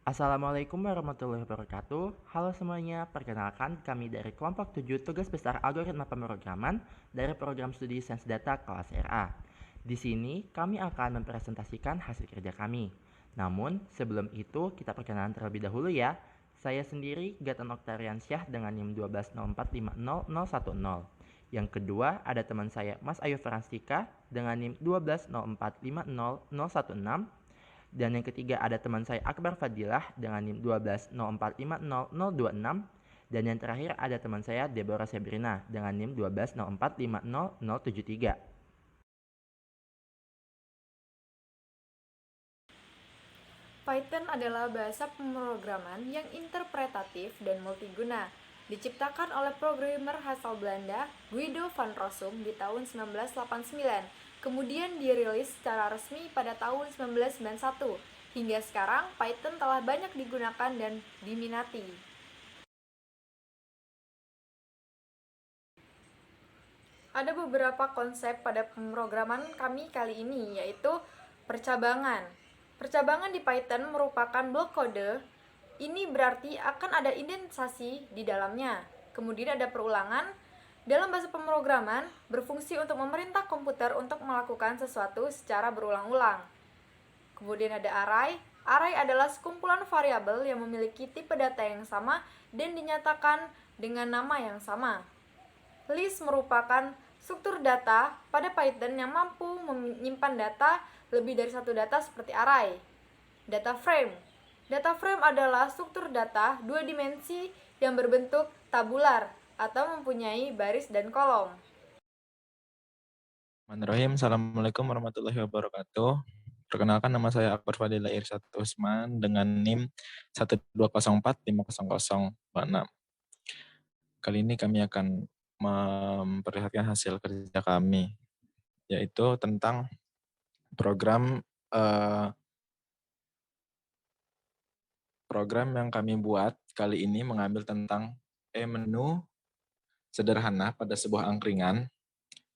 Assalamualaikum warahmatullahi wabarakatuh. Halo semuanya, perkenalkan kami dari kelompok 7 tugas besar algoritma pemrograman dari program studi Sains Data kelas RA. Di sini kami akan mempresentasikan hasil kerja kami. Namun, sebelum itu kita perkenalan terlebih dahulu ya. Saya sendiri Gatan Oktariansyah dengan NIM 120450010. Yang kedua ada teman saya Mas Ayu Franstika dengan NIM 120450016. Dan yang ketiga ada teman saya Akbar Fadilah dengan NIM 120450026. Dan yang terakhir ada teman saya Deborah Sebrina dengan NIM 120450073. Python adalah bahasa pemrograman yang interpretatif dan multiguna, diciptakan oleh programmer asal Belanda Guido van Rossum di tahun 1989, kemudian dirilis secara resmi pada tahun 1991. Hingga sekarang, Python telah banyak digunakan dan diminati. Ada beberapa konsep pada pemrograman kami kali ini, yaitu percabangan. Percabangan di Python merupakan blok kode. Ini berarti akan ada indentisasi di dalamnya. Kemudian ada perulangan. Dalam bahasa pemrograman, berfungsi untuk memerintah komputer untuk melakukan sesuatu secara berulang-ulang. Kemudian ada array. Array adalah sekumpulan variabel yang memiliki tipe data yang sama dan dinyatakan dengan nama yang sama. List merupakan struktur data pada Python yang mampu menyimpan data lebih dari satu data seperti array. Data frame. Data frame adalah struktur data dua dimensi yang berbentuk tabular atau mempunyai baris dan kolom. Bismillahirrahmanirrahim. Assalamualaikum warahmatullahi wabarakatuh. Perkenalkan, nama saya Akbar Fadila Irsat Usman dengan NIM 120450026. Kali ini kami akan memperlihatkan hasil kerja kami, yaitu tentang program yang kami buat kali ini mengambil tentang menu sederhana pada sebuah angkringan.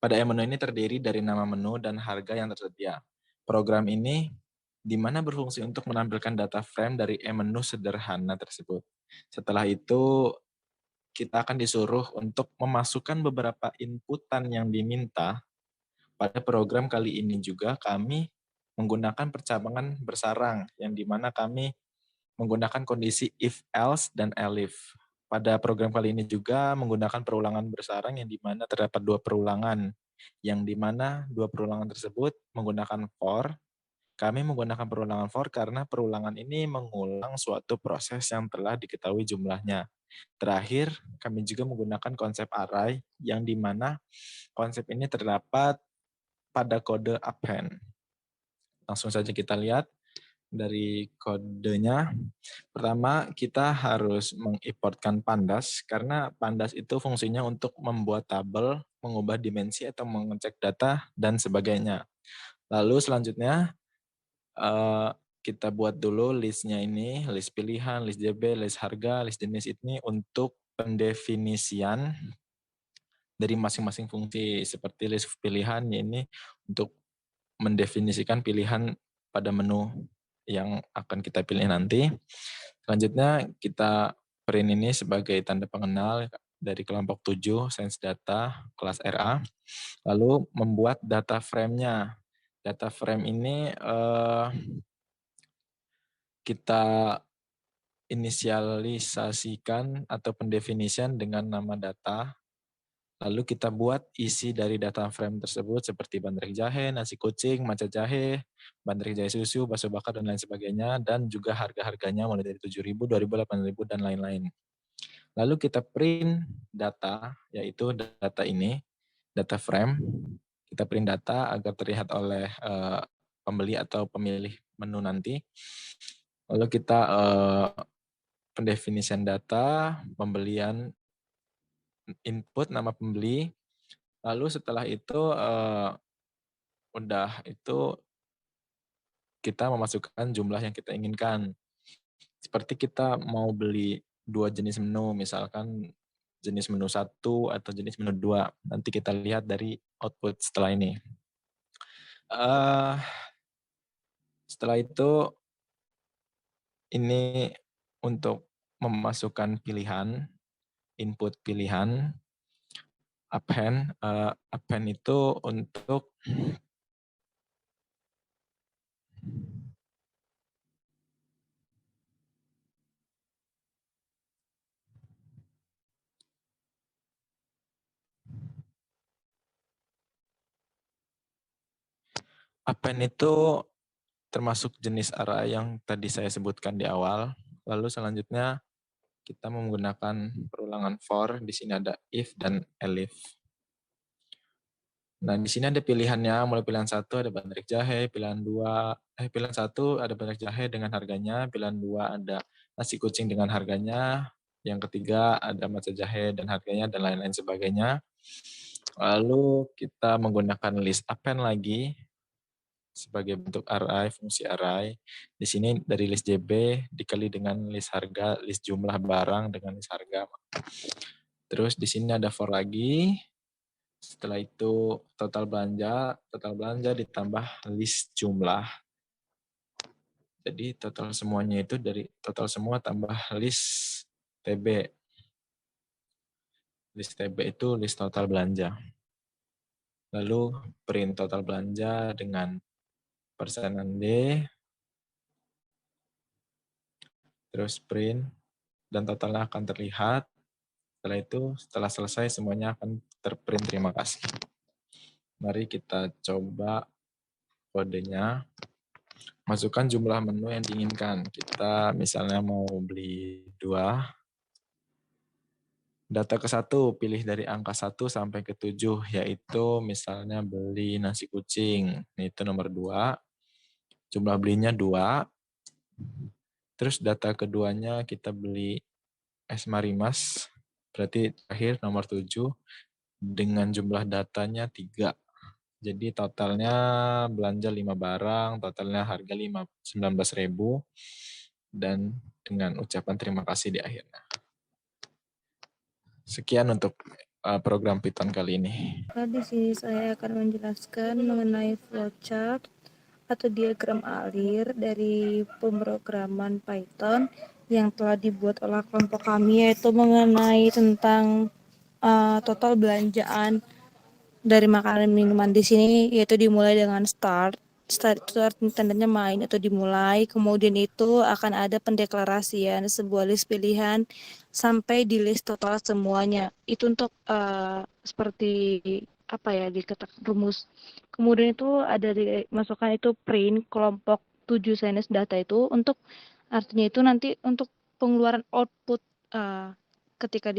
Pada menu ini terdiri dari nama menu dan harga yang tersedia. Program ini di mana berfungsi untuk menampilkan data frame dari menu sederhana tersebut. Setelah itu, kita akan disuruh untuk memasukkan beberapa inputan yang diminta. Pada program kali ini juga kami menggunakan percabangan bersarang, yang di mana kami menggunakan kondisi if, else, dan elif. Pada program kali ini juga menggunakan perulangan bersarang yang di mana terdapat dua perulangan, yang di mana dua perulangan tersebut menggunakan for. Kami menggunakan perulangan for karena perulangan ini mengulang suatu proses yang telah diketahui jumlahnya. Terakhir, kami juga menggunakan konsep array, yang di mana konsep ini terdapat pada kode append. Langsung saja kita lihat dari kodenya. Pertama, kita harus mengimportkan pandas, karena pandas itu fungsinya untuk membuat tabel, mengubah dimensi atau mengecek data, dan sebagainya. Lalu selanjutnya, kita buat dulu listnya ini, list pilihan, list JB, list harga, list jenis ini untuk pendefinisian dari masing-masing fungsi. Seperti list pilihan ini untuk mendefinisikan pilihan pada menu yang akan kita pilih nanti. Selanjutnya kita print ini sebagai tanda pengenal dari kelompok 7 Sains Data kelas RA. Lalu membuat data frame-nya. Data frame ini kita inisialisasikan atau pendefinisian dengan nama data. Lalu kita buat isi dari data frame tersebut seperti bandrek jahe, nasi kucing, maca jahe, bandrek jahe susu, bakso bakar, dan lain sebagainya. Dan juga harga-harganya mulai dari 7.000, 2.000, 8.000, dan lain-lain. Lalu kita print data, yaitu data ini, data frame. Kita print data agar terlihat oleh pembeli atau pemilih menu nanti. Lalu kita pendefinisian data, pembelian, input nama pembeli. Lalu setelah itu udah itu kita memasukkan jumlah yang kita inginkan. Seperti kita mau beli 2 jenis menu, misalkan jenis menu 1 atau jenis menu 2. Nanti kita lihat dari output setelah ini. Setelah itu Ini untuk memasukkan pilihan, input pilihan, append itu untuk append itu termasuk jenis array yang tadi saya sebutkan di awal. Lalu selanjutnya kita menggunakan perulangan for. Di sini ada if dan elif. Nah, di sini ada pilihannya, mulai pilihan 1 ada bandrek jahe, pilihan 1 ada bandrek jahe dengan harganya, pilihan 2 ada nasi kucing dengan harganya, yang ketiga ada matcha jahe dan harganya, dan lain-lain sebagainya. Lalu kita menggunakan list append lagi sebagai bentuk array, fungsi array. Di sini dari list JB dikali dengan list harga, list jumlah barang dengan list harga. Terus di sini ada for lagi. Setelah itu total belanja ditambah list jumlah. Jadi total semuanya itu dari total semua tambah list TB. List TB itu list total belanja. Lalu print total belanja dengan persenan D. Terus print dan totalnya akan terlihat. Setelah itu, setelah selesai semuanya akan terprint. Terima kasih. Mari kita coba kodenya. Masukkan jumlah menu yang diinginkan. Kita misalnya mau beli 2. Data ke-1, pilih dari angka 1 sampai ke 7, yaitu misalnya beli nasi kucing. Itu nomor 2. Jumlah belinya 2. Terus data keduanya kita beli es marimas. Berarti terakhir nomor 7 dengan jumlah datanya 3. Jadi totalnya belanja 5 barang, totalnya harga 19.000 dan dengan ucapan terima kasih di akhirnya. Sekian untuk program Python kali ini. Di sini saya akan menjelaskan mengenai flowchart atau diagram alir dari pemrograman Python yang telah dibuat oleh kelompok kami, yaitu mengenai tentang total belanjaan dari makanan minuman di sini, yaitu dimulai dengan start itu tandanya main atau dimulai, kemudian itu akan ada pendeklarasian sebuah list pilihan sampai di list total semuanya. Itu untuk seperti apa ya, dikatakan rumus. Kemudian itu ada dimasukkan itu print kelompok 7 sains data itu untuk artinya itu nanti untuk pengeluaran output ketika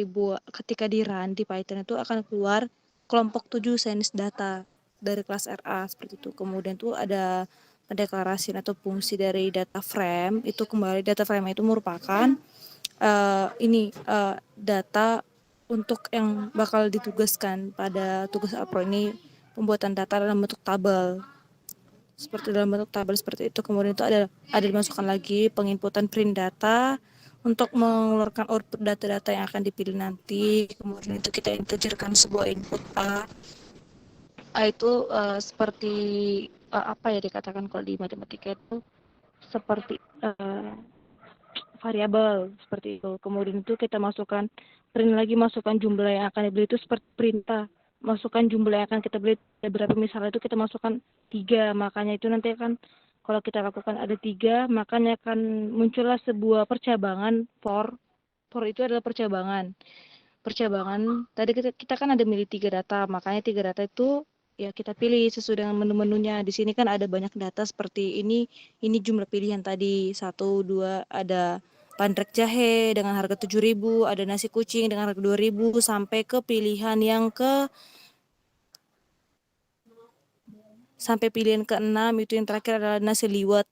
di run di Python itu akan keluar kelompok 7 sains data dari kelas RA seperti itu. Kemudian itu ada pendeklarasian atau fungsi dari data frame. Itu kembali data frame itu merupakan data untuk yang bakal ditugaskan pada tugas Apro ini, pembuatan data dalam bentuk tabel. Seperti itu. Kemudian itu ada dimasukkan lagi penginputan print data untuk mengeluarkan output data-data yang akan dipilih nanti. Kemudian itu kita integerkan sebuah input A itu seperti apa ya dikatakan kalau di matematika itu seperti variabel seperti itu. Kemudian itu kita masukkan print lagi, masukkan jumlah yang akan dibeli itu seperti perintah. Masukkan jumlah yang akan kita beli berapa, misalnya itu kita masukkan 3, makanya itu nanti akan kalau kita lakukan ada 3, makanya akan muncullah sebuah percabangan for itu adalah percabangan tadi kita kan ada milih 3 data, makanya 3 data itu ya kita pilih sesuai dengan menu-menunya. Di sini kan ada banyak data seperti ini jumlah pilihan tadi 1, 2, ada bandrek jahe dengan harga 7.000, ada nasi kucing dengan harga 2.000 sampai ke pilihan yang pilihan ke-6 itu yang terakhir adalah nasi liwet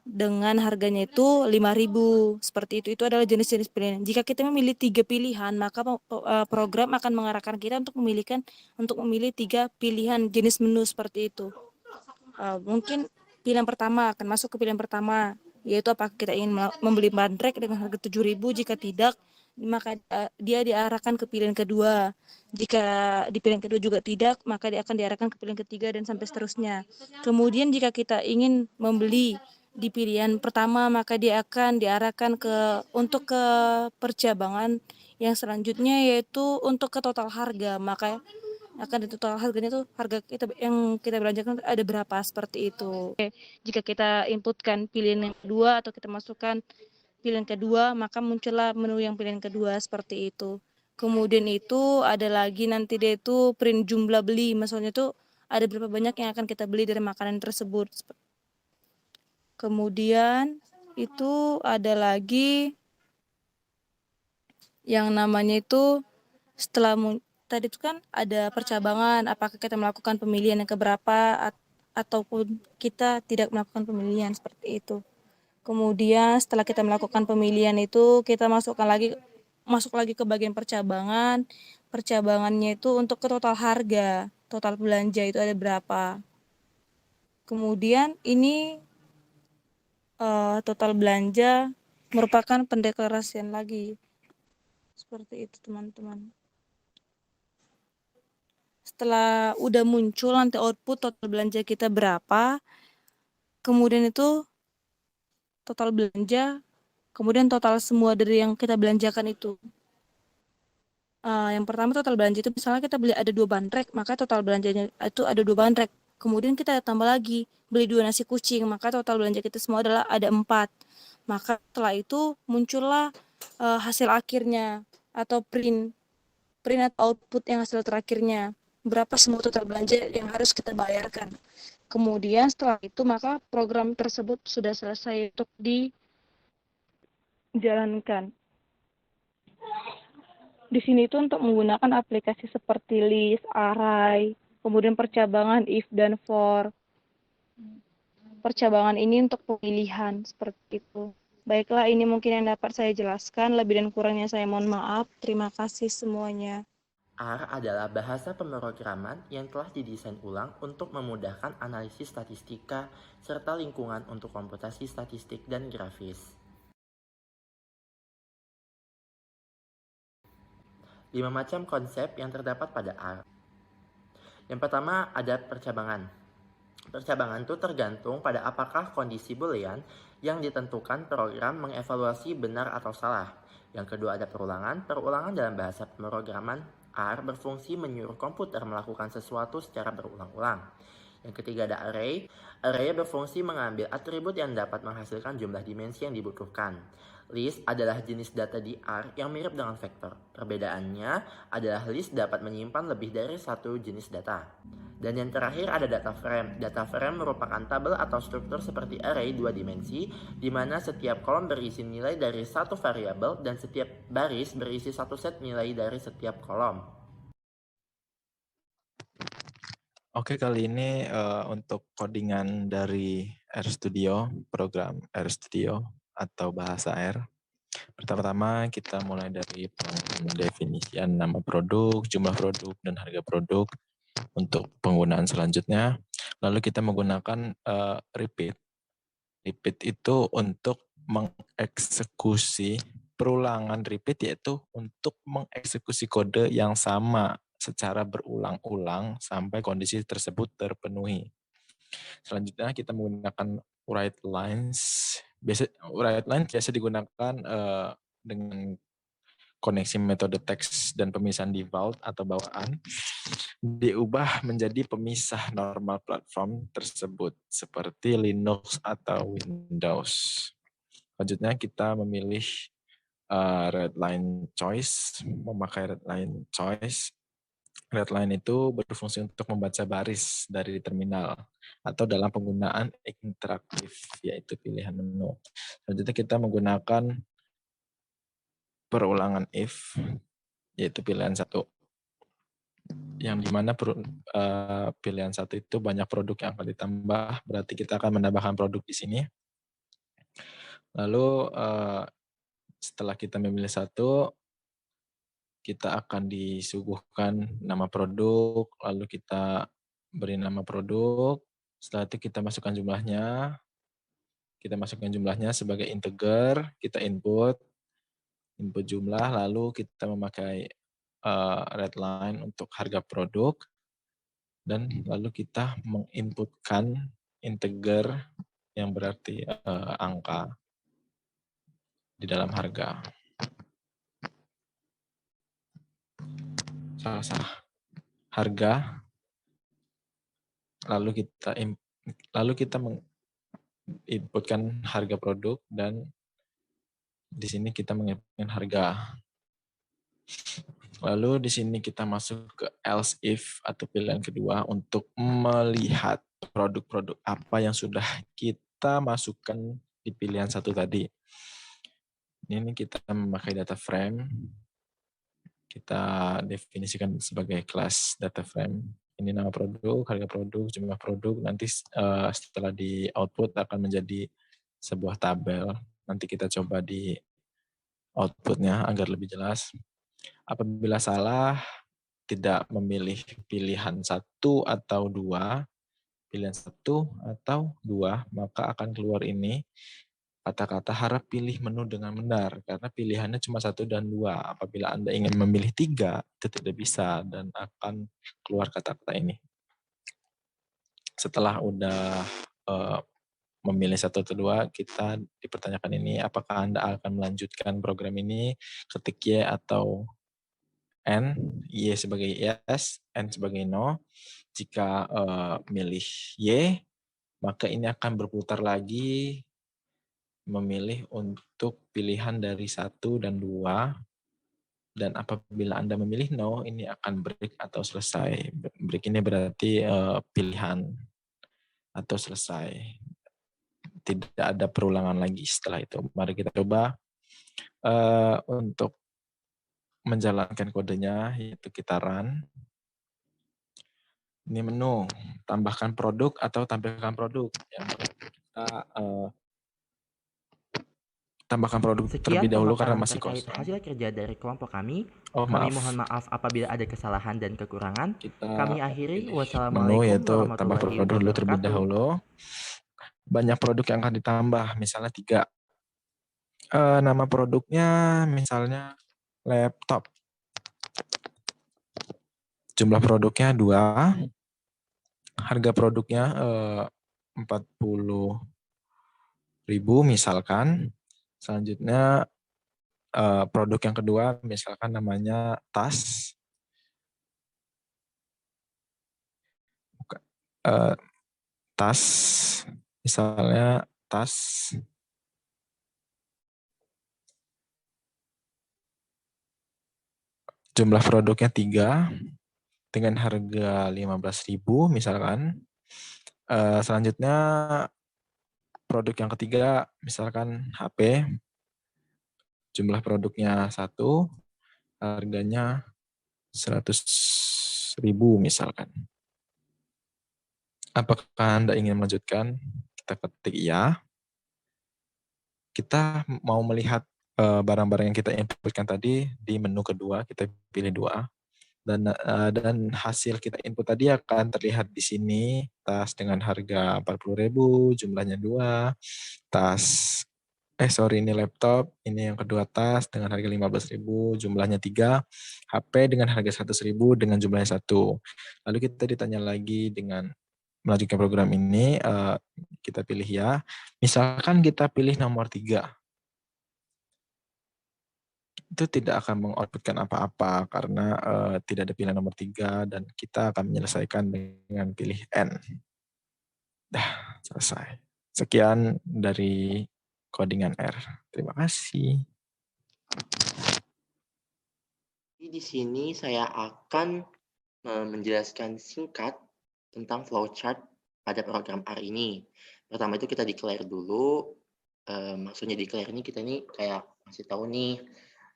dengan harganya itu 5.000. Seperti itu adalah jenis-jenis pilihan. Jika kita memilih 3 pilihan, maka program akan mengarahkan kita untuk memilih 3 pilihan jenis menu seperti itu. Mungkin pilihan pertama akan masuk ke pilihan pertama, yaitu apakah kita ingin membeli bandrek dengan harga 7.000. Jika tidak, maka dia diarahkan ke pilihan kedua. Jika di pilihan kedua juga tidak, maka dia akan diarahkan ke pilihan ketiga dan sampai seterusnya. Kemudian jika kita ingin membeli di pilihan pertama, maka dia akan diarahkan untuk ke percabangan yang selanjutnya, yaitu untuk ke total harga. Maka akan di total harganya tuh harga kita yang kita belanjakan ada berapa, seperti itu. Jika kita inputkan pilihan yang kedua atau kita masukkan pilihan kedua, maka muncullah menu yang pilihan kedua, seperti itu. Kemudian itu ada lagi nanti dia itu print jumlah beli, maksudnya tuh ada berapa banyak yang akan kita beli dari makanan tersebut. Kemudian itu ada lagi yang namanya itu setelah tadi itu kan ada percabangan, apakah kita melakukan pemilihan yang keberapa ataupun kita tidak melakukan pemilihan, seperti itu. Kemudian setelah kita melakukan pemilihan itu kita masuk lagi ke bagian percabangan. Percabangannya itu untuk ke total harga, total belanja itu ada berapa. Kemudian ini total belanja merupakan pendeklarasian lagi. Seperti itu, teman-teman. Setelah udah muncul nanti output total belanja kita berapa, kemudian itu total belanja, kemudian total semua dari yang kita belanjakan itu. Yang pertama total belanja itu misalnya kita beli ada 2 bandrek, maka total belanjanya itu ada 2 bandrek. Kemudian kita tambah lagi, beli 2 nasi kucing, maka total belanja kita semua adalah ada 4. Maka setelah itu muncullah hasil akhirnya atau print atau output yang hasil terakhirnya. Berapa semua total belanja yang harus kita bayarkan. Kemudian setelah itu maka program tersebut sudah selesai untuk dijalankan. Di sini itu untuk menggunakan aplikasi seperti list, array, kemudian percabangan if dan for. Percabangan ini untuk pemilihan, seperti itu. Baiklah, ini mungkin yang dapat saya jelaskan. Lebih dan kurangnya saya mohon maaf. Terima kasih semuanya. R adalah bahasa pemrograman yang telah didesain ulang untuk memudahkan analisis statistika serta lingkungan untuk komputasi statistik dan grafis. 5 macam konsep yang terdapat pada R. Yang pertama ada percabangan. Percabangan itu tergantung pada apakah kondisi boolean yang ditentukan program mengevaluasi benar atau salah. Yang kedua ada perulangan. Perulangan dalam bahasa pemrograman R berfungsi menyuruh komputer melakukan sesuatu secara berulang-ulang. Yang ketiga ada array. Array berfungsi mengambil atribut yang dapat menghasilkan jumlah dimensi yang dibutuhkan. List adalah jenis data di R yang mirip dengan vektor. Perbedaannya adalah list dapat menyimpan lebih dari satu jenis data. Dan yang terakhir ada data frame. Data frame merupakan tabel atau struktur seperti array 2 dimensi, di mana setiap kolom berisi nilai dari satu variabel dan setiap baris berisi satu set nilai dari setiap kolom. Oke, kali ini untuk codingan dari RStudio, program RStudio atau bahasa R. Pertama-tama kita mulai dari pendefinisian nama produk, jumlah produk, dan harga produk. Untuk penggunaan selanjutnya, lalu kita menggunakan repeat. Repeat itu untuk mengeksekusi perulangan repeat, yaitu untuk mengeksekusi kode yang sama secara berulang-ulang sampai kondisi tersebut terpenuhi. Selanjutnya kita menggunakan write lines. Write lines biasa digunakan dengan koneksi metode teks dan pemisahan default atau bawaan diubah menjadi pemisah normal platform tersebut seperti Linux atau Windows. Selanjutnya kita memilih readline choice, memakai readline choice. Readline itu berfungsi untuk membaca baris dari terminal atau dalam penggunaan interaktif, yaitu pilihan menu. Selanjutnya kita menggunakan perulangan if, yaitu pilihan satu. Yang dimana pilihan satu itu banyak produk yang akan ditambah, berarti kita akan menambahkan produk di sini. Lalu setelah kita memilih satu, kita akan disuguhkan nama produk, lalu kita beri nama produk, setelah itu kita masukkan jumlahnya, sebagai integer, kita input jumlah, lalu kita memakai readline untuk harga produk, dan lalu kita menginputkan integer yang berarti angka di dalam harga. Salah. Harga, lalu kita menginputkan harga produk, dan di sini kita menginputkan harga. Lalu di sini kita masuk ke else if atau pilihan kedua untuk melihat produk-produk apa yang sudah kita masukkan di pilihan satu tadi. Ini kita memakai data frame. Kita definisikan sebagai kelas data frame. Ini nama produk, harga produk, jumlah produk. Nanti setelah di output akan menjadi sebuah tabel. Nanti kita coba di outputnya agar lebih jelas. Apabila salah, tidak memilih pilihan 1 atau 2, pilihan 1 atau 2, maka akan keluar ini kata-kata harap pilih menu dengan benar, karena pilihannya cuma 1 dan 2. Apabila Anda ingin memilih 3, itu tidak bisa, dan akan keluar kata-kata ini. Setelah udah memilih 1 atau 2, kita dipertanyakan ini, apakah Anda akan melanjutkan program ini, ketik Y atau N, Y sebagai yes, N sebagai no. Jika milih Y, maka ini akan berputar lagi memilih untuk pilihan dari 1 dan 2. Dan apabila Anda memilih no, ini akan break atau selesai. Break ini berarti pilihan atau selesai. Tidak ada perulangan lagi setelah itu. Mari kita coba untuk menjalankan kodenya, yaitu kita run. Ini menu, tambahkan produk atau tampilkan produk. Yang kita tambahkan produk Sekian terlebih dahulu karena pemaparan masih terkait kosong. hasil kerja dari kelompok kami. Oh, Kami maaf. mohon maaf apabila ada kesalahan dan kekurangan. Kita Kami akhiri. pilih menu, Wassalamualaikum yaitu tambah warahmatullahi produk dulu terlebih wabarakatuh. dahulu. Banyak produk yang akan ditambah, misalnya 3. Nama produknya misalnya laptop. Jumlah produknya 2. Harga produknya 40.000 misalkan. Selanjutnya produk yang kedua misalkan namanya tas. Tas, misalnya tas. Jumlah produknya 3 dengan harga 15.000 misalkan. Selanjutnya produk yang ketiga misalkan HP. Jumlah produknya 1, harganya 100.000 misalkan. Apakah Anda ingin melanjutkan? Kita ketik iya. Kita mau melihat barang-barang yang kita inputkan tadi di menu kedua, kita pilih 2. Dan hasil kita input tadi akan terlihat di sini. Tas dengan harga 40.000, jumlahnya 2. Ini laptop, ini yang kedua tas dengan harga 15.000, jumlahnya 3. HP dengan harga 100.000 dengan jumlahnya 1. Lalu kita ditanya lagi dengan melanjutkan program ini, kita pilih ya. Misalkan kita pilih nomor 3. Itu tidak akan mengoutputkan apa-apa karena tidak ada pilihan nomor 3 dan kita akan menyelesaikan dengan pilih N. Dah, selesai. Sekian dari codingan R. Terima kasih. Di sini saya akan menjelaskan singkat tentang flowchart pada program R ini. Pertama itu kita declare dulu. Maksudnya declare ini kita ini kayak masih tahu nih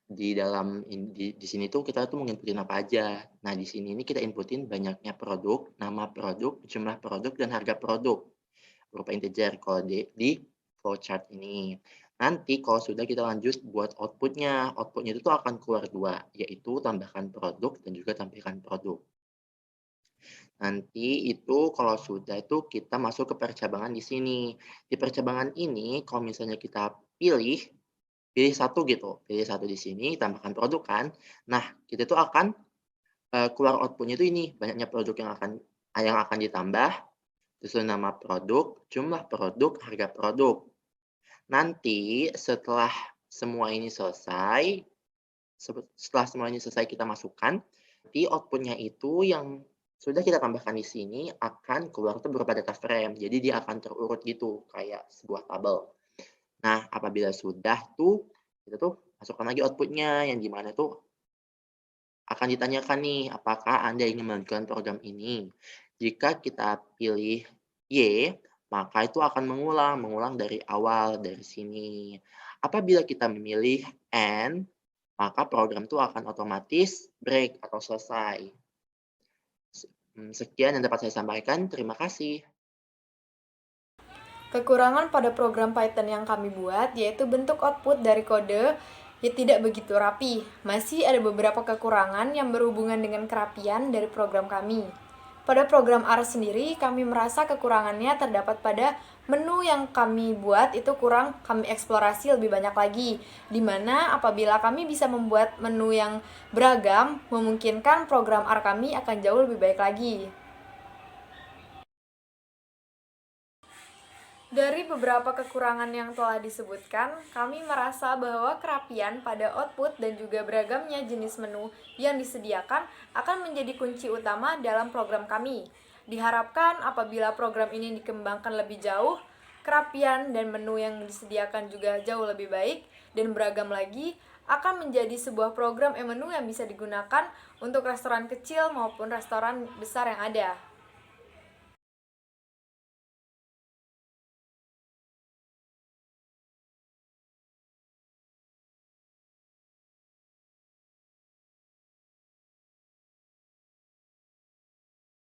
di dalam di sini tuh kita tuh menginputin apa aja. Nah di sini ini kita inputin banyaknya produk, nama produk, jumlah produk dan harga produk berupa integer kalau di flowchart ini. Nanti kalau sudah kita lanjut buat outputnya itu tuh akan keluar 2, yaitu tambahkan produk dan juga tampilkan produk. Nanti itu kalau sudah itu kita masuk ke percabangan di sini. Di percabangan ini kalau misalnya kita pilih 1 gitu, pilih 1 di sini, tambahkan produk kan. Nah, kita tuh akan keluar outputnya itu ini, banyaknya produk yang akan ditambah, disusun nama produk, jumlah produk, harga produk. Nanti setelah semua ini selesai, setelah semua ini selesai kita masukkan, nanti output-nya itu yang sudah kita tambahkan di sini akan keluar tuh berupa data frame. Jadi dia akan terurut gitu, kayak sebuah tabel. Nah, apabila sudah tuh, kita tuh masukkan lagi output-nya, yang di mana tuh akan ditanyakan nih, apakah Anda ingin melanjutkan program ini? Jika kita pilih Y, maka itu akan mengulang dari awal, dari sini. Apabila kita memilih N, maka program itu akan otomatis break atau selesai. Sekian yang dapat saya sampaikan, terima kasih. Kekurangan pada program Python yang kami buat yaitu bentuk output dari kode yang tidak begitu rapi. Masih ada beberapa kekurangan yang berhubungan dengan kerapian dari program kami. Pada program R sendiri, kami merasa kekurangannya terdapat pada menu yang kami buat itu kurang kami eksplorasi lebih banyak lagi. Dimana apabila kami bisa membuat menu yang beragam, memungkinkan program R kami akan jauh lebih baik lagi. Dari beberapa kekurangan yang telah disebutkan, kami merasa bahwa kerapian pada output dan juga beragamnya jenis menu yang disediakan akan menjadi kunci utama dalam program kami. Diharapkan apabila program ini dikembangkan lebih jauh, kerapian dan menu yang disediakan juga jauh lebih baik dan beragam lagi akan menjadi sebuah program menu yang bisa digunakan untuk restoran kecil maupun restoran besar yang ada.